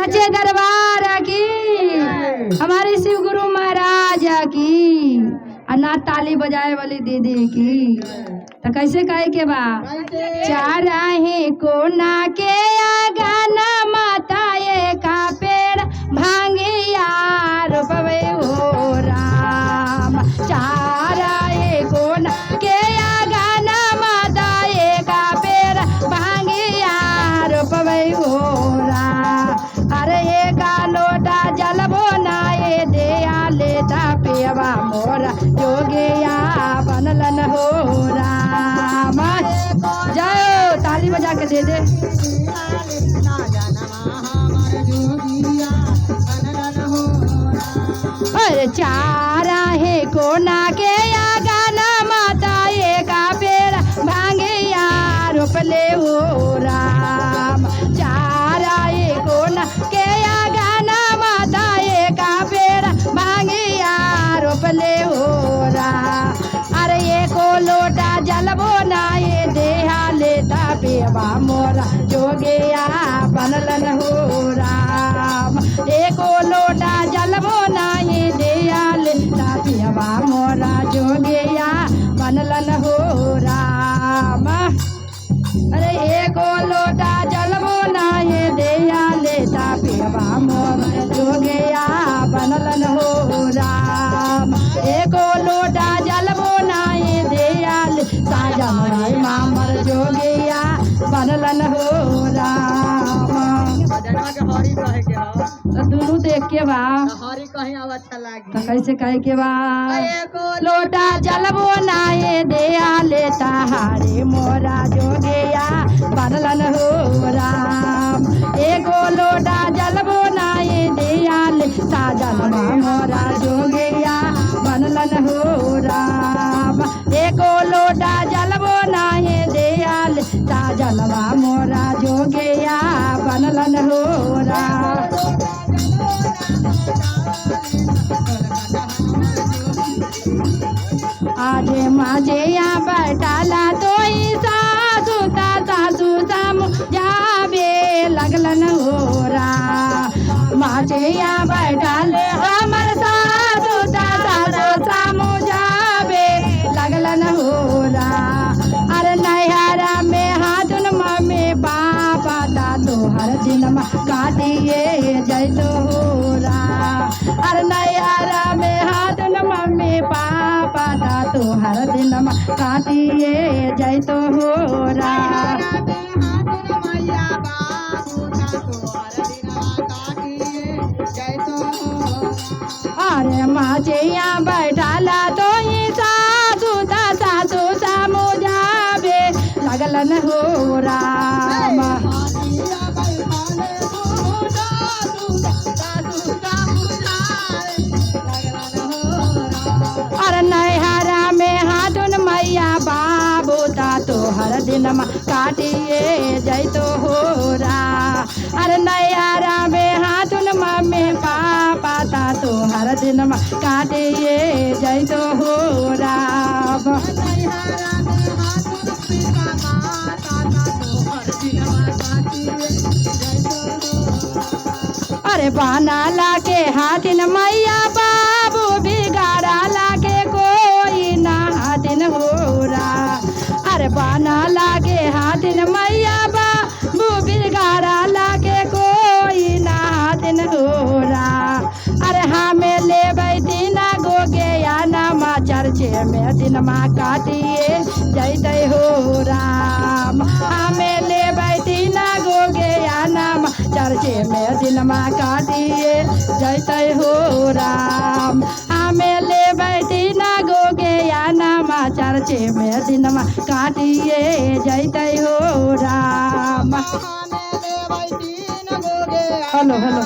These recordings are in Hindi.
साचे दरबार की, हमारे शिव गुरु महाराज की, अन्ना ताली बजाए वाली दीदी की। तो कैसे कहे के बा, चाराहे कोना के गाना माता ये का पेड़ भांगे यार पवे हो राम। चाराहे कोना के गाना माता ये का पेड़ भांगे यार पवे हो राम। अरे ये का लोटा जलबो ना ये देया लेता पेवा मोरा जोगिया बनलन हो राम। जाओ ताली बजा के दे दे। अरे चारा है कोना के या गाना माता ये का पेड़ भांगे यार रोपले हो राम। चारा ये कोना के या गाना माता ये का पेड़ भांगे यार रोपले हो राम। अरे ये को लोटा जलबो ना ये देहा लेता पेवा मोरा जोगिया बनलन हो राम। एको लोटा जलबो ना ये देहा लेता पेवा मोरा जोगिया बनलन हो राम। अरे एको लोटा जलबो ना ये देहा लेता पेवा मोरा जोगिया बनलन हो राम। एको लोटा जलबो ना ये देहा लेता जमराई मामर जोगिया बनलन हो राम। तो दोनों देख के बा अच्छा लागी। तो कैसे कहे के बा, लोटा जलबो ना ये देया लेता हारे मोरा जोगिया बनलन हो राम। एगो लोटा जलबो ना ये देया लेता जलबा मोरा जोगिया बनलन हो राम। एगो लोटा जलबो ना ये देया लेता जलबा मोरा जोगिया बनलन हो राम। आज माझे या बैठाला तो सासू सासू साम जाबे लगलन हो रा। माझे या बैठाले हमर सासू सासू साम जाबे लगलन हो रा। अरे नैहरा में हाथुन मम्मी पापा दादो हर दिन काटिए जैतो हो रा। अरे नैहरा में हाथुन मम्मी पापा दादो हर दिन काटिए जैतो हो रा। अरे माझे यहाँ बैठाला तो सासू सासू सामू जाबे लगलन हो राम। अरे नैहरा में हाथुन मैया बाबू तो हर दिन काटिए जैतो हो रा। अरे नैहरा में हाथुन मम्मी पापा तो हर दिन काटिए जैतो हो राम। अरे बाना लाके हाथिन मैया बाबू बिगाड़ा लाके कोई ना हाथिन हो रा। अरे बाना लाके हाथिन मैया बाबू बिगाड़ा लाके कोई ना हाथिन हो रा। अरे हमें ले बैठी ना गोगे या नामा चर्चे में दिन माँ काटिए जैते हो राम। हमें ले बैठी ना गोगे या नामा चर्चे में दिन माँ काटिए जैते हो राम। हमें ले बैठी ना गोगे या नामा चर्चे में दिन माँ काटिए जैते हो राम। हेलो हेलो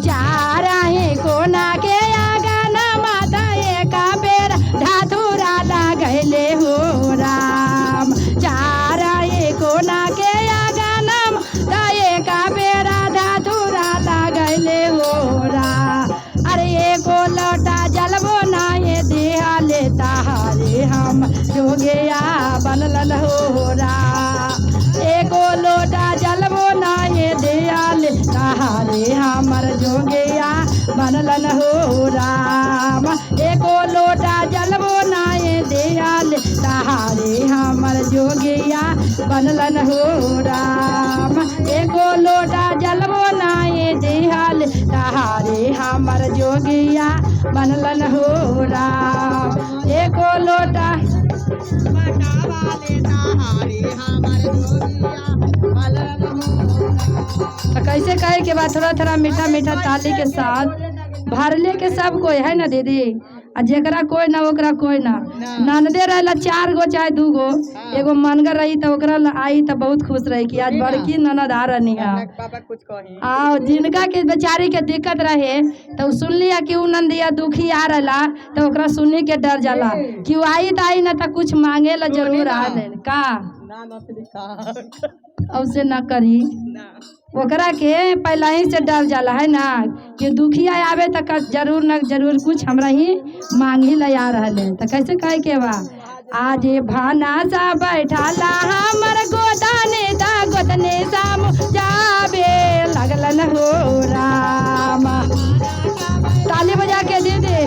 जा रहे कोना के गाना माता ये का पेड़ ढाथुरा लगले हो राम। जा रहे कोना के गाना माता ये का पेड़ ढाथुरा लगले हो राम। अरे ये को लौटा जलबो ना ये देहा लेता हारे हम जोगिया बनलन हो राम। बनलन हो राम। एको लोटा जलबो नाये दयाल तहारे हमर जोगिया बनलन हो राम। एको लोटा जलबो नाये दयाल तहारे हमर जोगिया बनलन हो राम। एको लोटा कैसे कहे के बाद थोड़ा थोड़ा मीठा मीठा ताली के साथ भरले के सब कोई है ना दीदी, आ जेकरा कोई ना ओकरा कोई ना। ननदे रहेला 4 गो चाहे 2 गो, एगो मनगर रही तो ओकरा आई तो बहुत खुश रही कि आज बड़की ननद आ रही है। आओ जिनका के बेचारी के दिक्कत रहे तो सुन लिया कि उ नंदिया दुखी आ रहा तो ओकरा सुनी के डर जाला कि आई तो आई ना तो कुछ मांगे ला जरूर आ का अब से ना करी ओकरा के पहला ही से डर जाला है ना कि दुखिया आवे तक जरूर न जरूर कुछ हमरा ही मांग ही ले आ रहे। तो कैसे कहे के बा आज भाना सा बैठाला हमर गोदाने दा गोदने साम जाबे लगलन हो राम। ताली बजा के दे दे।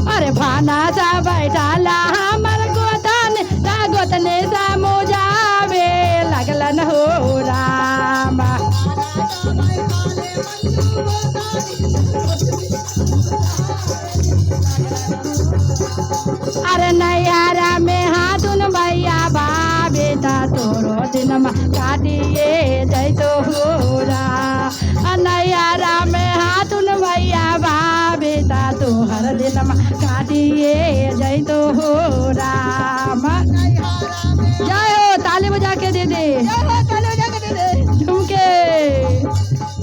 अरे भाना सा बैठाला हमर गोदाने दा गोदने साम जाबे लगलन हो राम। अरे नैयारा में हाथुन भैया बेटा तोरो दिन काटिए जैतो हो रा। नैयारा में हाथुन भैया बेटा तोहर दिन काटिए जैतो हो राम। जय हो ताली बजा के दे दे झुमके।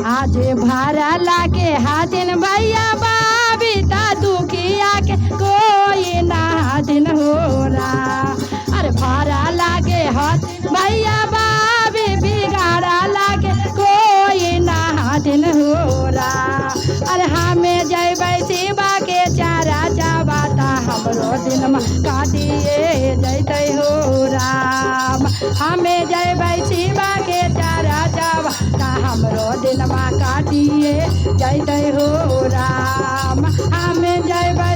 आज भारा लाके हाथिन भैया बेटा दुखिया के कोई ना दिन हो रा। अरे भारा लागे हाथ भैया बाबी बिगाड़ा लागे कोई ना दिन हो रा। अरे हमें जैबै शिवा के चारा चाबाता हमरो दिन काटिए जैते हो राम। हमें जैबै शिवा के चारा चाबाता हमरो दिन काटिए जैते हो राम। हमें जैबै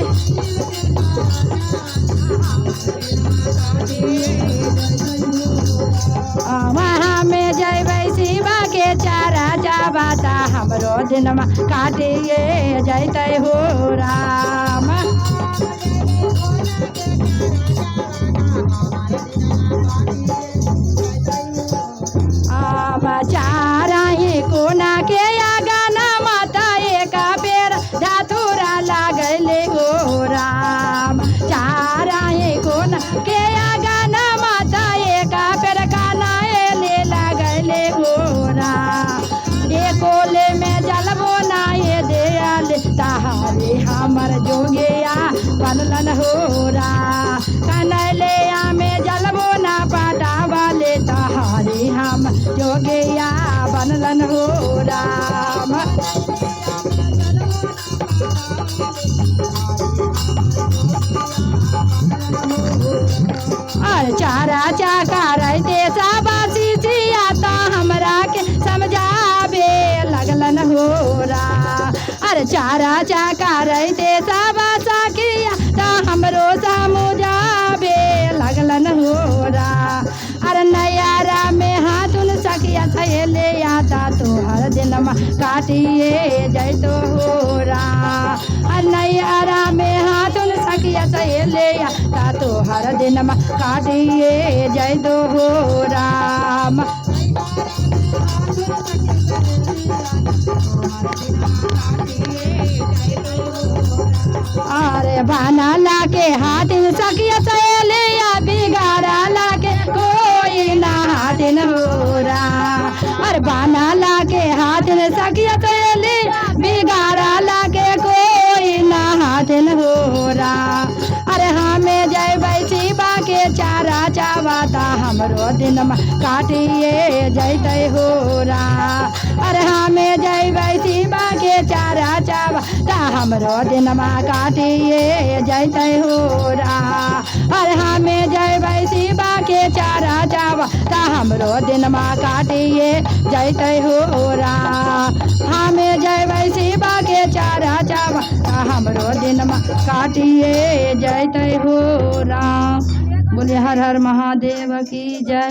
वहाँ में जैबै शिवा के चारा चाबाता हमरो दिन काटिए जैते हो राम। चारा ही कोना के आगाना माता एक पेड़ धातुरा लागले हो राम। चारा ही कोना के आगाना माता एक पेड़ काना ले लागले हो राम। एकोले में जलबो ना ये दयाल तहारे हमर जोगिया बनलन हो रा। कनले में जलबो ना पाटा वाले तहारे हम जोगिया बनलन हो राम। और चारा चाका रहते साबासी सिया ता हमरा के समझाबे लगलन हो रा। अरे चारा चाका रहते साबासा किया ता हमरो समझाबे लगलन हो रा। अरे नैयारा में हाथुन सखिया सहेले आता तो हर दिन काटिए जैतो हो रा। नैयारा में हाथुन सखिया सहेले आता तो हर दिन काटिए जैतो हो राम। अरे बाना लाके हाथिन सखिया सहेले बिगाड़ा लाके कोई ना हाथिन हो रा। अरे बाना लाके हाथिन सखिया सहेले बिगाड़ा लाके कोई ना हाथिन हो रा। अरे हमें जैबै शिवा के चारा चाबाता हमरो दिन काटिए जैते हो रा। अरे हमें जैबै शिवा के चारा चाबाता हमरो दिन काटिए जैते हो रा। अरे हमें जैबै शिवा के चारा चाबा चावा ता हमरो दिनमा काटिए जैते हो राम हमें जय शिवा के चारा चावा ता हमरो दिनमा काटिए जैते हो राम। बोले हर हर महादेव की जय।